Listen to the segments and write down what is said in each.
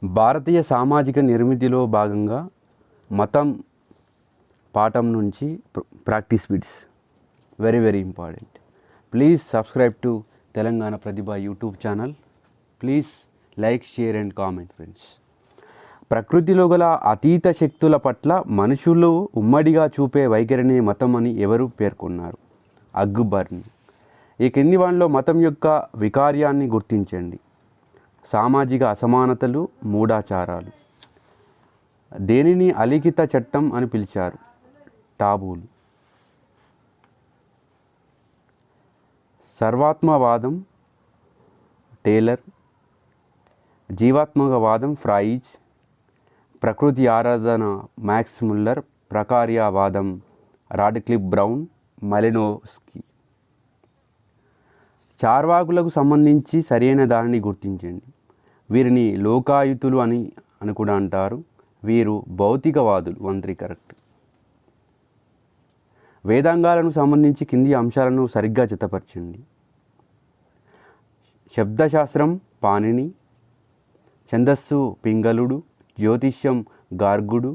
భారతీయ సామాజిక నిర్మితిలో భాగంగా మతం పాఠం నుంచి practice bits very very important. Please subscribe to Telangana Pratibha YouTube channel. Please like, share and comment friends. ప్రకృతిలో గల అతీత శక్తుల పట్ల మనుషులు ఉమ్మడిగా చూపే వైఖరిని మతం అని ఎవరు పేర్కొన్నారు? అక్బర్ని. ఈ కింది వాటిలో మతం యొక్క వికార్యాన్ని గుర్తించండి. సామాజిక అసమానతలు, మూఢాచారాలు. దేనిని అలిఖిత చట్టం అని పిలిచారు? టాబూలు. సర్వాత్మవాదం టేలర్, జీవాత్మకవాదం ఫ్రాయిజ్, ప్రకృతి ఆరాధన మ్యాక్స్ ముల్లర్, ప్రకార్యవాదం రాడ్క్లిఫ్ బ్రౌన్, మలినోవ్స్కీ. చార్వాకులకు సంబంధించి సరైన దానిని గుర్తించండి. వీరిని లోకాయుతులు అని కూడా అంటారు. వీరు భౌతికవాదులు. 1, 3 కరెక్ట్. వేదాంగాలను సంబంధించి కింది అంశాలను సరిగ్గా జతపరచండి. శబ్దశాస్త్రం పాణిని, ఛందస్సు పింగళుడు, జ్యోతిష్యం గార్గుడు,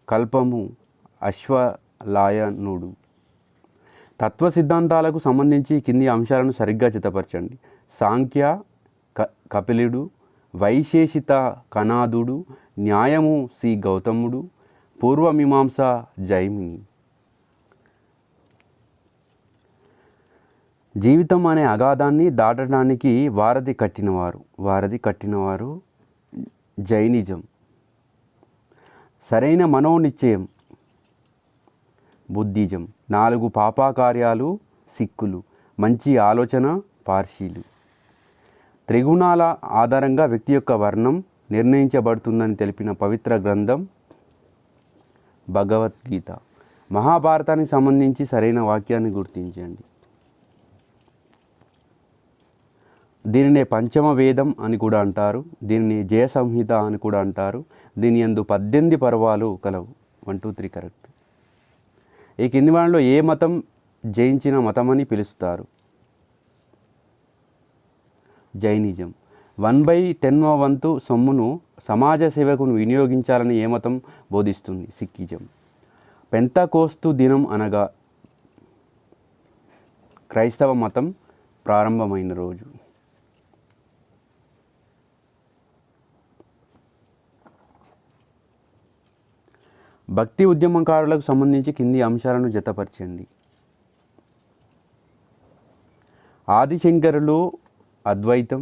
కల్పము అశ్వలాయనుడు. తత్వ సిద్ధాంతాలకు సంబంధించి కింది అంశాలను సరిగ్గా జతపరచండి. సాంఖ్య కపిలుడు, వైశేషిత కనాదుడు, న్యాయము సి గౌతముడు, పూర్వమీమాంస జైమిని. జీవితం అనే అగాధాన్ని దాటడానికి వారధి కట్టినవారు జైనిజం. సరైన మనోనిశ్చయం బుద్ధిజం. 4 పాపకార్యాలు సిక్కులు. మంచి ఆలోచన పార్సీలు. త్రిగుణాల ఆధారంగా వ్యక్తి యొక్క వర్ణం నిర్ణయించబడుతుందని తెలిపిన పవిత్ర గ్రంథం భగవద్గీత. మహాభారతానికి సంబంధించి సరైన వాక్యాన్ని గుర్తించండి. దీనినే పంచమ వేదం అని కూడా అంటారు. దీనిని జయ సంహిత అని కూడా అంటారు. దీని యందు 18 పర్వాలు కలవు. 1, 2, 3 కరెక్ట్. ఈ కింది వాటిలో ఏ మతం జయించిన మతమని పిలుస్తారు? జైనిజం. 1/10వ వంతు సొమ్మును సమాజ సేవకును వినియోగించాలని ఏ మతం బోధిస్తుంది? సిక్కిజం. పెంతకోస్తు దినం అనగా క్రైస్తవ మతం ప్రారంభమైన రోజు. భక్తి ఉద్యమకారులకు సంబంధించి కింది అంశాలను జతపరచండి. ఆదిశంకరులు అద్వైతం,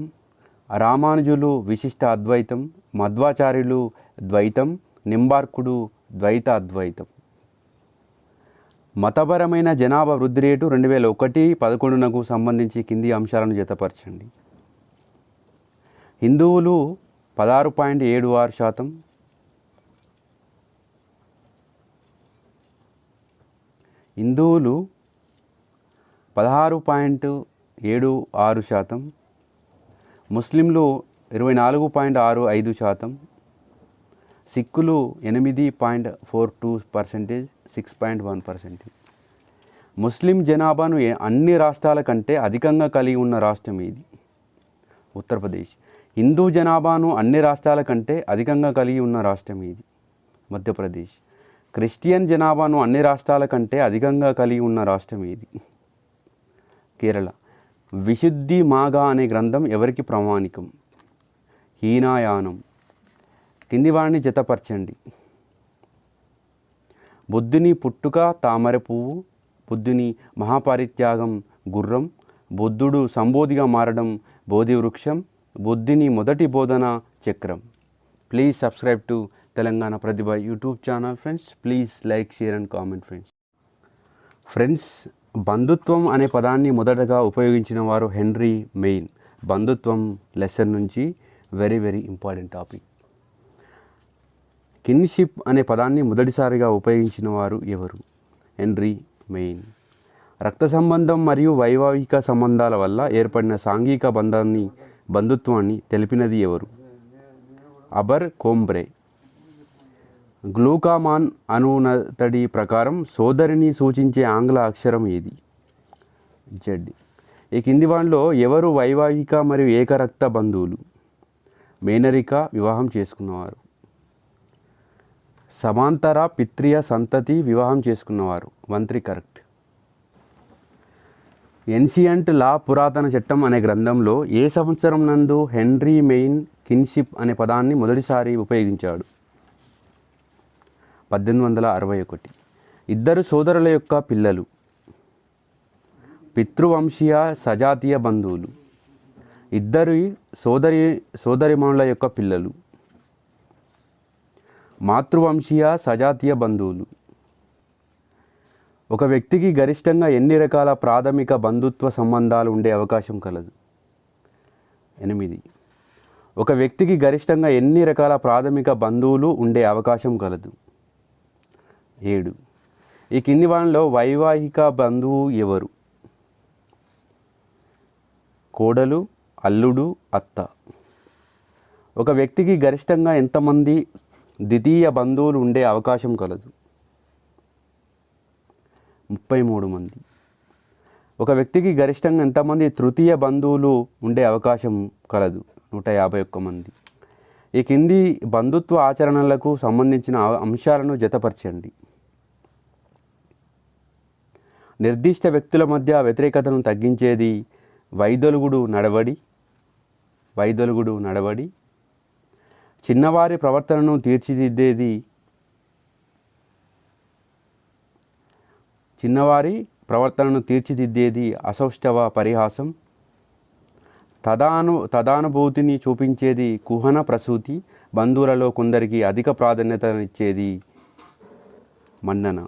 రామానుజులు విశిష్ట అద్వైతం, మధ్వాచార్యులు ద్వైతం, నింబార్కుడు ద్వైత అద్వైతం. మతపరమైన జనాభా వృద్ధి రేటు 2001-11కు సంబంధించి కింది అంశాలను జతపరచండి. హిందువులు 16.76%, హిందువులు 16.76%, ముస్లింలు 24.65%, సిక్కులు 8.42%, 6.1%. ముస్లిం జనాభాను అన్ని రాష్ట్రాల కంటే అధికంగా కలిగి ఉన్న రాష్ట్రం ఏది? ఉత్తరప్రదేశ్. హిందూ జనాభాను అన్ని రాష్ట్రాల కంటే అధికంగా కలిగి ఉన్న రాష్ట్రం ఏది? మధ్యప్రదేశ్. క్రిస్టియన్ జనాభాను అన్ని రాష్ట్రాల కంటే అధికంగా కలిగి ఉన్న రాష్ట్రం ఏది? కేరళ. విశుద్ధి మాగా అనే గ్రంథం ఎవరికి ప్రామాణికం? హీనాయానం. కింది వాడిని జతపరచండి. బుద్ధుని పుట్టుక తామర పువ్వు, బుద్ధుని మహాపరిత్యాగం గుర్రం, బుద్ధుడు సంబోధిగా మారడం బోధి వృక్షం, బుద్ధుని మొదటి బోధన చక్రం. Please subscribe to Telangana Pratibha YouTube channel friends. Please like, share and comment friends. బంధుత్వం అనే పదాన్ని మొదటగా ఉపయోగించిన వారు హెన్రీ మెయిన్. బంధుత్వం లెసన్ నుంచి very very important topic. Kinship అనే పదాన్ని మొదటిసారిగా ఉపయోగించిన వారు ఎవరు? Henry Maine. రక్త సంబంధం మరియు వైవాహిక సంబంధాల వల్ల ఏర్పడిన సాంఘిక బంధుత్వాన్ని తెలిపినది ఎవరు? అబర్ కోంబ్రే. గ్లూకామాన్ అనునతడి ప్రకారం సోదరిని సూచించే ఆంగ్ల అక్షరం ఏది? జెడ్. ఈ కింది వాటిలో ఎవరు వైవాహిక మరియు ఏకరక్త బంధువులు? మేనరిక వివాహం చేసుకున్నవారు. సమాంతర పిత్రియ సంతతి వివాహం చేసుకున్నవారు. 1, 3 కరెక్ట్. ఎన్షియంట్ లా పురాతన చట్టం అనే గ్రంథంలో ఏ సంవత్సరం నందు హెన్రీ మెయిన్ కిన్షిప్ అనే పదాన్ని మొదటిసారి ఉపయోగించాడు? 1861. ఇద్దరు సోదరుల యొక్క పిల్లలు. పితృవంశీయ సజాతీయ బంధువులు. ఇద్దరు సోదరిమణుల యొక్క పిల్లలు. మాతృవంశీయ సజాతీయ బంధువులు. ఒక వ్యక్తికి గరిష్టంగా ఎన్ని రకాల ప్రాథమిక బంధుత్వ సంబంధాలు ఉండే అవకాశం కలదు? 8. ఒక వ్యక్తికి గరిష్టంగా ఎన్ని రకాల ప్రాథమిక బంధువులు ఉండే అవకాశం కలదు? 7. ఈ కింది వాటిలో వైవాహిక బంధువు ఎవరు? కోడలు, అల్లుడు, అత్త. ఒక వ్యక్తికి గరిష్టంగా ఎంతమంది ద్వితీయ బంధువులు ఉండే అవకాశం కలదు? 33 మంది. ఒక వ్యక్తికి గరిష్టంగా ఎంతమంది తృతీయ బంధువులు ఉండే అవకాశం కలదు? 151 మంది. ఈ కింది బంధుత్వ ఆచరణలకు సంబంధించిన అంశాలను జతపరచండి. నిర్దిష్ట వ్యక్తుల మధ్య వ్యతిరేకతను తగ్గించేది వైదొలుగుడు నడవడి. చిన్నవారి ప్రవర్తనను తీర్చిదిద్దేది అసౌష్ఠవ పరిహాసం. తదానుభూతిని చూపించేది కుహన ప్రసూతి. బంధువులలో కొందరికి అధిక ప్రాధాన్యతనిచ్చేది మన్నన.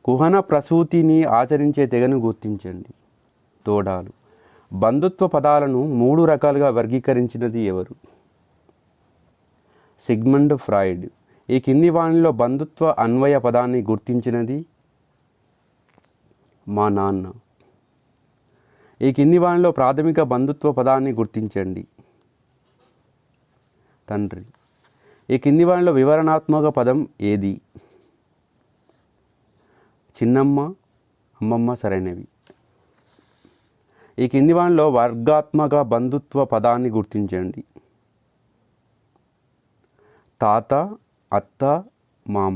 కుహన ప్రసూతిని ఆచరించే తెగను గుర్తించండి. తోడాలు. బంధుత్వ పదాలను 3 రకాలుగా వర్గీకరించినది ఎవరు? Sigmund Freud. ఈ కింది వానిలో బంధుత్వ అన్వయ పదాన్ని గుర్తించినది మా నాన్న. ఈ కింది వానిలో ప్రాథమిక బంధుత్వ పదాన్ని గుర్తించండి. తండ్రి. ఈ కింది వానిలో వివరణాత్మక పదం ఏది? చిన్నమ్మ, అమ్మమ్మ సరైనవి. ఈ కింది వానిలో వర్గాత్మక బంధుత్వ పదాన్ని గుర్తించండి. తాత, అత్త, మామ.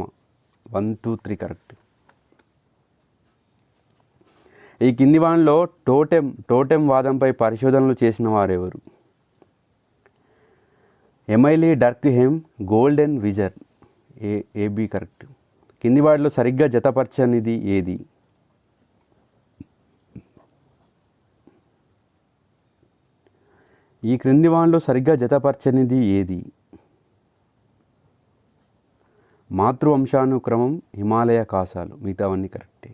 1, 2, 3 కరెక్ట్. ఈ కింది వానిలో టోటెం వాదంపై పరిశోధనలు చేసిన వారెవరు? Emile Durkheim, Goldenweiser. A B correct. కింది వాటిలో సరిగ్గా జతపరచనిది ఏది? ఈ క్రింది వానిలో సరిగ్గా జతపరచనిది ఏది? మాతృవంశానుక్రమం, హిమాలయ కాసాలు. మిగతావన్నీ కరెక్టే.